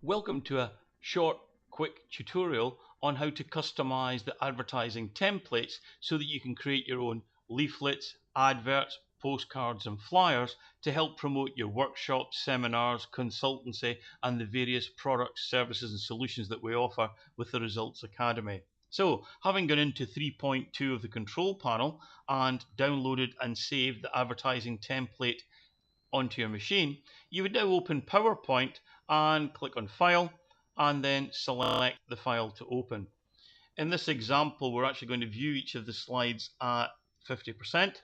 Welcome to a short, quick tutorial on how to customize the advertising templates so that you can create your own leaflets, adverts, postcards and flyers to help promote your workshops, seminars, consultancy and the various products, services and solutions that we offer with the Results Academy. So, having gone into 3.2 of the control panel and downloaded and saved the advertising template onto your machine, you would now open PowerPoint and click on File and then select the file to open. In this example, we're actually going to view each of the slides at 50%,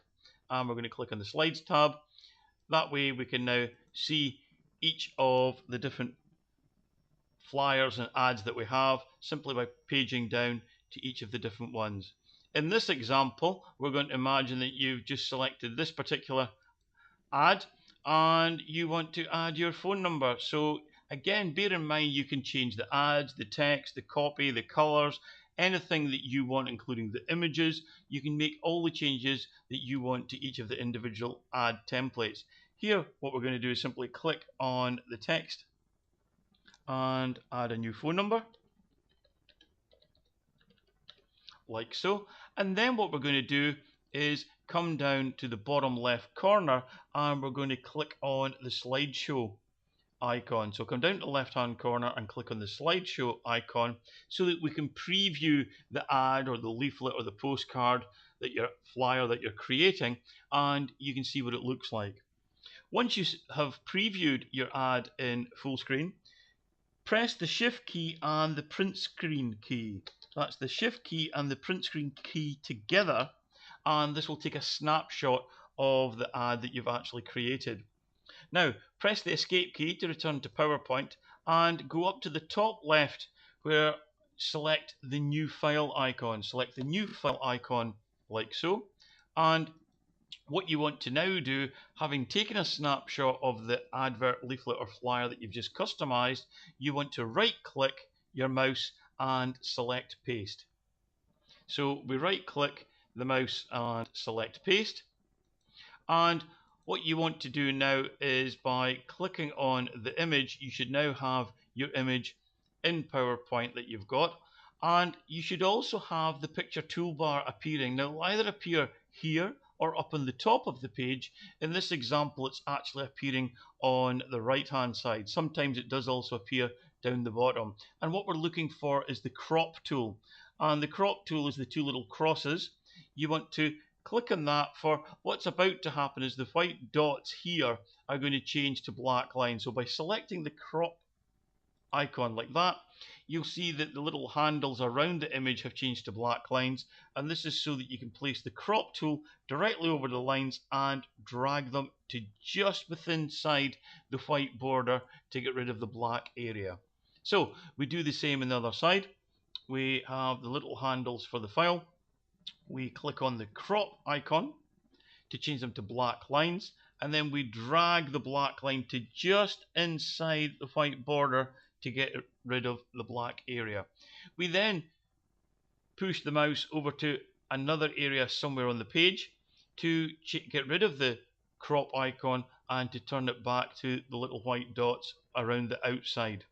and we're going to click on the Slides tab. That way we can now see each of the different flyers and ads that we have simply by paging down to each of the different ones. In this example, we're going to imagine that you've just selected this particular ad and you want to add your phone number. So again, bear in mind you can change the ads, the text, the copy, the colors, anything that you want, including the images. You can make all the changes that you want to each of the individual ad templates. Here, what we're going to do is simply click on the text and add a new phone number, like so. And then what we're going to do is come down to the bottom left corner and we're going to click on the slideshow icon. So come down to the left hand corner and click on the slideshow icon so that we can preview the ad or the leaflet or the postcard that your flyer that you're creating, and you can see what it looks like. Once you have previewed your ad in full screen, press the shift key and the print screen key. That's the shift key and the print screen key together, and this will take a snapshot of the ad that you've actually created. Now, press the escape key to return to PowerPoint and go up to the top left where select the new file icon. Select the new file icon like so. And what you want to now do, having taken a snapshot of the advert, leaflet or flyer that you've just customized, you want to right click your mouse and select paste. So we right click the mouse and select paste. And what you want to do now is by clicking on the image, you should now have your image in PowerPoint that you've got. And you should also have the picture toolbar appearing. Now, it'll either appear here or up on the top of the page. In this example, it's actually appearing on the right-hand side. Sometimes it does also appear down the bottom. And what we're looking for is the crop tool. And the crop tool is the two little crosses. You want to click on that. For what's about to happen is the white dots here are going to change to black lines. So by selecting the crop icon like that, you'll see that the little handles around the image have changed to black lines, and this is so that you can place the crop tool directly over the lines and drag them to just within inside the white border to get rid of the black area. So we do the same on the other side. We have the little handles for the file. We click on the crop icon to change them to black lines, and then we drag the black line to just inside the white border to get rid of the black area. We then push the mouse over to another area somewhere on the page to get rid of the crop icon and to turn it back to the little white dots around the outside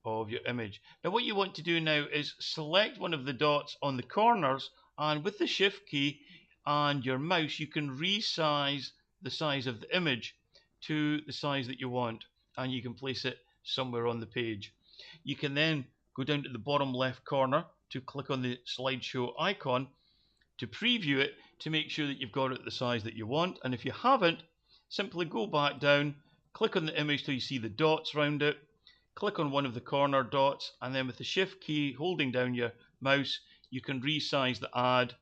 of your image. Now what you want to do now is select one of the dots on the corners, and with the shift key and your mouse you can resize the size of the image to the size that you want, and you can place it somewhere on the page. You can then go down to the bottom left corner to click on the slideshow icon to preview it to make sure that you've got it the size that you want, and if you haven't, simply go back down, click on the image till you see the dots around it, click on one of the corner dots, and then with the shift key holding down your mouse you can resize the ad,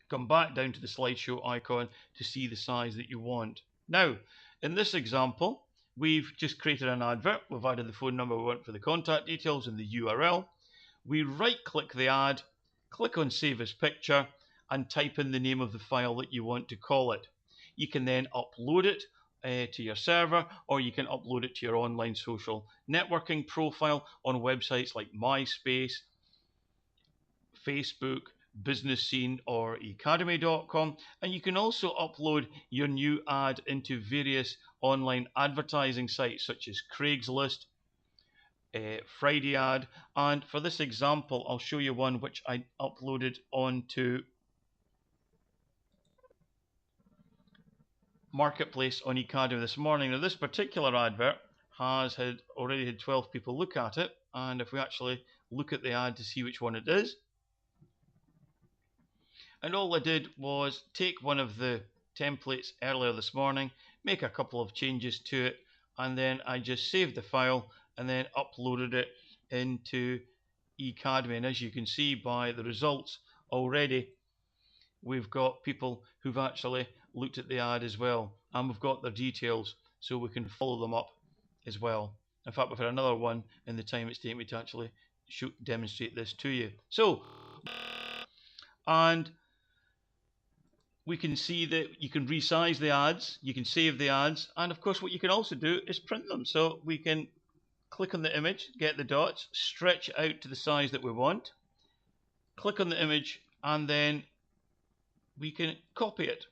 come back down to the slideshow icon to see the size that you want. Now in this example we've just created an advert. We've added the phone number we want for the contact details and the URL. We right click the ad, click on save as picture and type in the name of the file that you want to call it. You can then upload it to your server, or you can upload it to your online social networking profile on websites like MySpace, Facebook, Business Scene or Academy.com, and you can also upload your new ad into various online advertising sites such as Craigslist, Friday ad. And for this example, I'll show you one which I uploaded onto Marketplace on eCademy this morning. Now, this particular advert has already had 12 people look at it, and if we actually look at the ad to see which one it is, and all I did was take one of the templates earlier this morning, make a couple of changes to it, and then I just saved the file and then uploaded it into eCademy. And as you can see by the results already, we've got people who've actually looked at the ad as well, and we've got their details so we can follow them up as well. In fact, we've had another one in the time it's taken me to actually demonstrate this to you. So, and we can see that you can resize the ads, you can save the ads, and of course what you can also do is print them. So we can click on the image, get the dots, stretch it out to the size that we want, click on the image, and then we can copy it.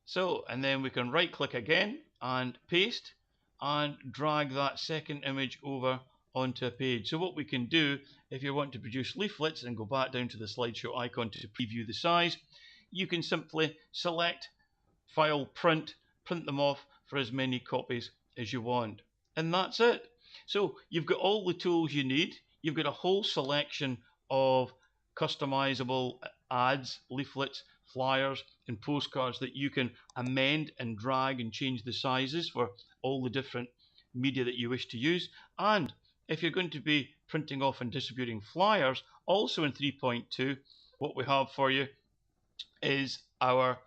So, and then we can right click again and paste and drag that second image over onto a page. So what we can do, if you want to produce leaflets and go back down to the slideshow icon to preview the size, you can simply select File, print them off for as many copies as you want. And that's it. So you've got all the tools you need. You've got a whole selection of customizable ads, leaflets, flyers, and postcards that you can amend and drag and change the sizes for all the different media that you wish to use. And if you're going to be printing off and distributing flyers, also in 3.2, what we have for you is our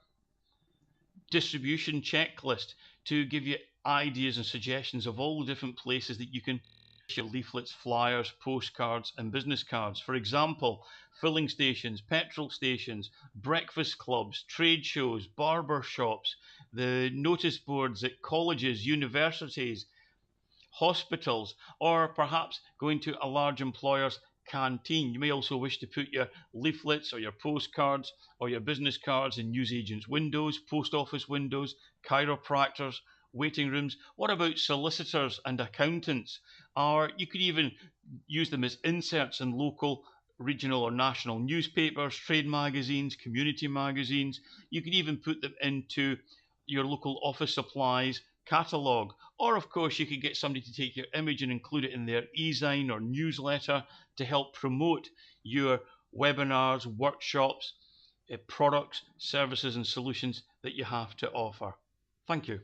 distribution checklist to give you ideas and suggestions of all the different places that you can your leaflets, flyers, postcards, and business cards. For example, filling stations, petrol stations, breakfast clubs, trade shows, barber shops, the notice boards at colleges, universities, hospitals, or perhaps going to a large employer's canteen. You may also wish to put your leaflets or your postcards or your business cards in newsagents' windows, post office windows, chiropractors, waiting rooms. What about solicitors and accountants? Or you could even use them as inserts in local, regional, or national newspapers, trade magazines, community magazines. You could even put them into your local office supplies catalogue. Or, of course, you could get somebody to take your image and include it in their e-sign or newsletter to help promote your webinars, workshops, products, services, and solutions that you have to offer. Thank you.